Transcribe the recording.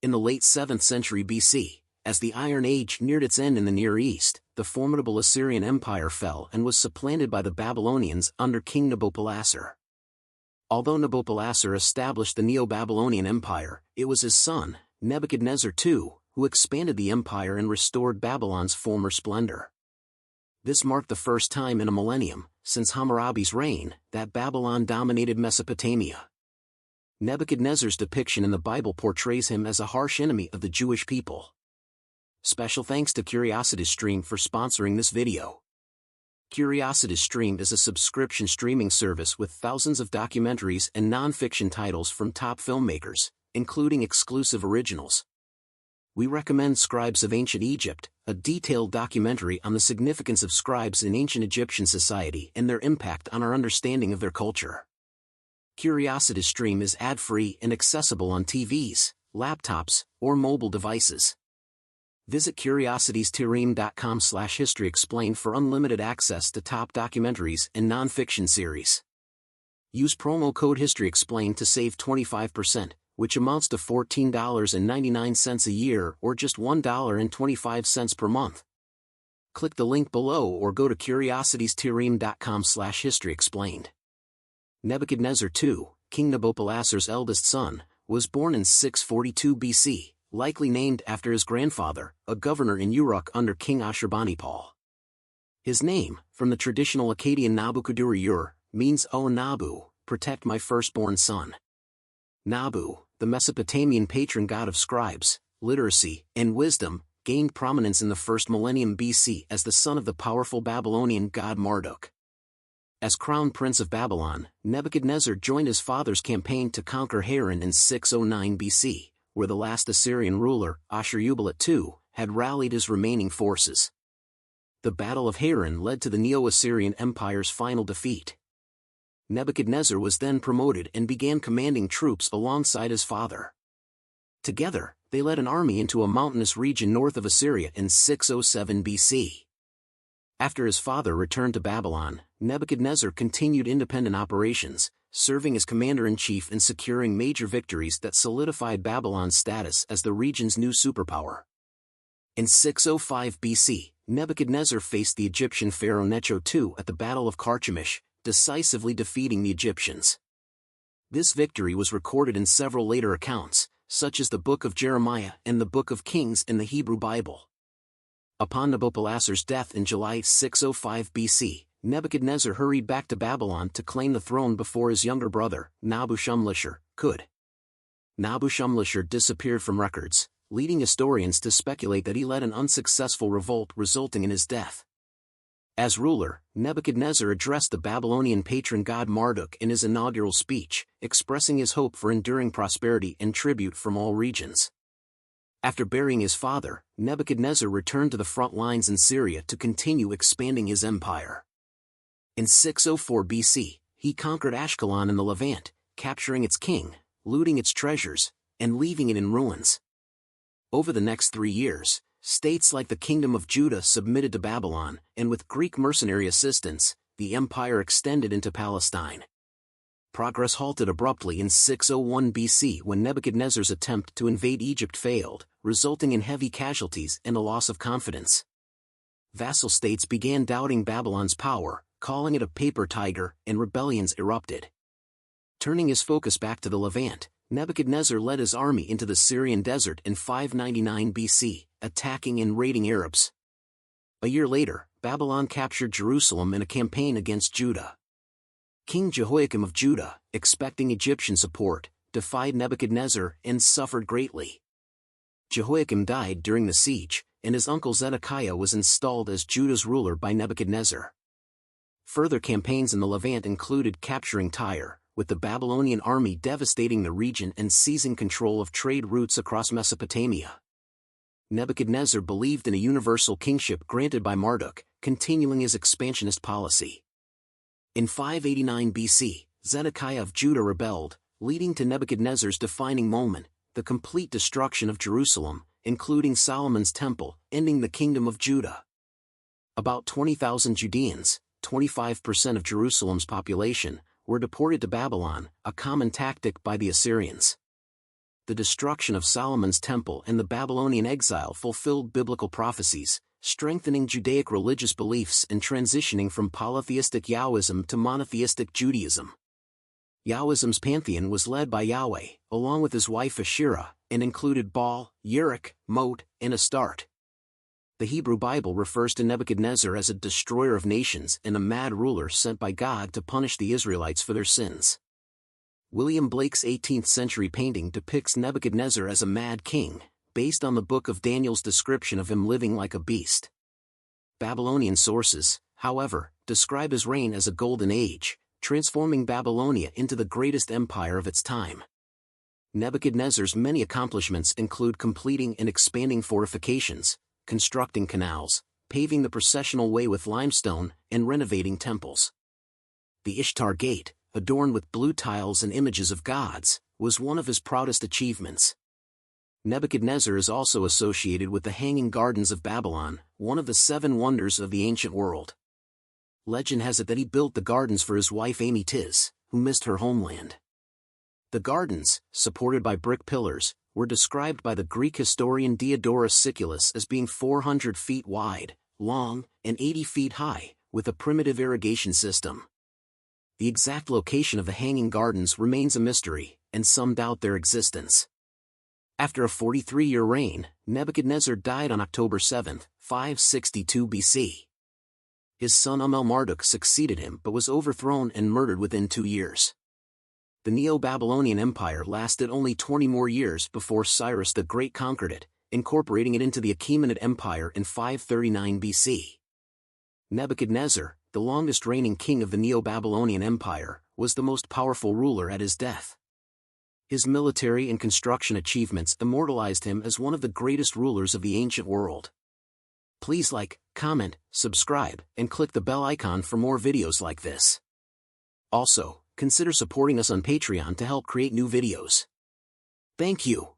In the late 7th century BC, as the Iron Age neared its end in the Near East, the formidable Assyrian Empire fell and was supplanted by the Babylonians under King Nabopolassar. Although Nabopolassar established the Neo-Babylonian Empire, it was his son, Nebuchadnezzar II, who expanded the empire and restored Babylon's former splendor. This marked the first time in a millennium, since Hammurabi's reign, that Babylon dominated Mesopotamia. Nebuchadnezzar's depiction in the Bible portrays him as a harsh enemy of the Jewish people. Special thanks to CuriosityStream for sponsoring this video. CuriosityStream is a subscription streaming service with thousands of documentaries and non-fiction titles from top filmmakers, including exclusive originals. We recommend Scribes of Ancient Egypt, a detailed documentary on the significance of scribes in ancient Egyptian society and their impact on our understanding of their culture. CuriosityStream is ad-free and accessible on TVs, laptops, or mobile devices. Visit curiositiestereme.com/historyexplained for unlimited access to top documentaries and non-fiction series. Use promo code HistoryExplained to save 25%, which amounts to $14.99 a year or just $1.25 per month. Click the link below or go to curiositiestereme.com/historyexplained. Nebuchadnezzar II, King Nabopolassar's eldest son, was born in 642 BC, likely named after his grandfather, a governor in Uruk under King Ashurbanipal. His name, from the traditional Akkadian Nabukadur-ur, means "O Nabu, protect my firstborn son." Nabu, the Mesopotamian patron god of scribes, literacy, and wisdom, gained prominence in the first millennium BC as the son of the powerful Babylonian god Marduk. As crown prince of Babylon, Nebuchadnezzar joined his father's campaign to conquer Haran in 609 BC, where the last Assyrian ruler, Ashur-uballit II, had rallied his remaining forces. The Battle of Haran led to the Neo-Assyrian Empire's final defeat. Nebuchadnezzar was then promoted and began commanding troops alongside his father. Together, they led an army into a mountainous region north of Assyria in 607 BC. After his father returned to Babylon, Nebuchadnezzar continued independent operations, serving as commander-in-chief and securing major victories that solidified Babylon's status as the region's new superpower. In 605 BC, Nebuchadnezzar faced the Egyptian pharaoh Necho II at the Battle of Carchemish, decisively defeating the Egyptians. This victory was recorded in several later accounts, such as the Book of Jeremiah and the Book of Kings in the Hebrew Bible. Upon Nabopolassar's death in July 605 BC, Nebuchadnezzar hurried back to Babylon to claim the throne before his younger brother, Nabu-shumlishar, could. Nabu-shumlishar disappeared from records, leading historians to speculate that he led an unsuccessful revolt resulting in his death. As ruler, Nebuchadnezzar addressed the Babylonian patron god Marduk in his inaugural speech, expressing his hope for enduring prosperity and tribute from all regions. After burying his father, Nebuchadnezzar returned to the front lines in Syria to continue expanding his empire. In 604 BC, he conquered Ashkelon in the Levant, capturing its king, looting its treasures, and leaving it in ruins. Over the next 3 years, states like the Kingdom of Judah submitted to Babylon, and with Greek mercenary assistance, the empire extended into Palestine. Progress halted abruptly in 601 BC when Nebuchadnezzar's attempt to invade Egypt failed, resulting in heavy casualties and a loss of confidence. Vassal states began doubting Babylon's power, calling it a paper tiger, and rebellions erupted. Turning his focus back to the Levant, Nebuchadnezzar led his army into the Syrian desert in 599 BC, attacking and raiding Arabs. A year later, Babylon captured Jerusalem in a campaign against Judah. King Jehoiakim of Judah, expecting Egyptian support, defied Nebuchadnezzar and suffered greatly. Jehoiakim died during the siege, and his uncle Zedekiah was installed as Judah's ruler by Nebuchadnezzar. Further campaigns in the Levant included capturing Tyre, with the Babylonian army devastating the region and seizing control of trade routes across Mesopotamia. Nebuchadnezzar believed in a universal kingship granted by Marduk, continuing his expansionist policy. In 589 BC, Zedekiah of Judah rebelled, leading to Nebuchadnezzar's defining moment, the complete destruction of Jerusalem, including Solomon's temple, ending the kingdom of Judah. About 20,000 Judeans, 25% of Jerusalem's population, were deported to Babylon, a common tactic by the Assyrians. the destruction of Solomon's temple and the Babylonian exile fulfilled biblical prophecies, strengthening Judaic religious beliefs and transitioning from polytheistic Yahwism to monotheistic Judaism. Yahwism's pantheon was led by Yahweh, along with his wife Asherah, and included Baal, Uruk, Mot, and Astarte. The Hebrew Bible refers to Nebuchadnezzar as a destroyer of nations and a mad ruler sent by God to punish the Israelites for their sins. William Blake's 18th-century painting depicts Nebuchadnezzar as a mad king, based on the Book of Daniel's description of him living like a beast. Babylonian sources, however, describe his reign as a golden age, transforming Babylonia into the greatest empire of its time. Nebuchadnezzar's many accomplishments include completing and expanding fortifications, constructing canals, paving the processional way with limestone, and renovating temples. The Ishtar Gate, adorned with blue tiles and images of gods, was one of his proudest achievements. Nebuchadnezzar is also associated with the Hanging Gardens of Babylon, one of the 7 wonders of the ancient world. Legend has it that he built the gardens for his wife Amy Tiz, who missed her homeland. The gardens, supported by brick pillars, were described by the Greek historian Diodorus Siculus as being 400 feet wide, long, and 80 feet high, with a primitive irrigation system. The exact location of the Hanging Gardens remains a mystery, and some doubt their existence. After a 43-year reign, Nebuchadnezzar died on October 7, 562 BC. His son Marduk succeeded him but was overthrown and murdered within 2 years. The Neo-Babylonian Empire lasted only 20 more years before Cyrus the Great conquered it, incorporating it into the Achaemenid Empire in 539 BC. Nebuchadnezzar, the longest reigning king of the Neo-Babylonian Empire, was the most powerful ruler at his death. His military and construction achievements immortalized him as one of the greatest rulers of the ancient world. Please like, comment, subscribe, and click the bell icon for more videos like this. Also, consider supporting us on Patreon to help create new videos. Thank you.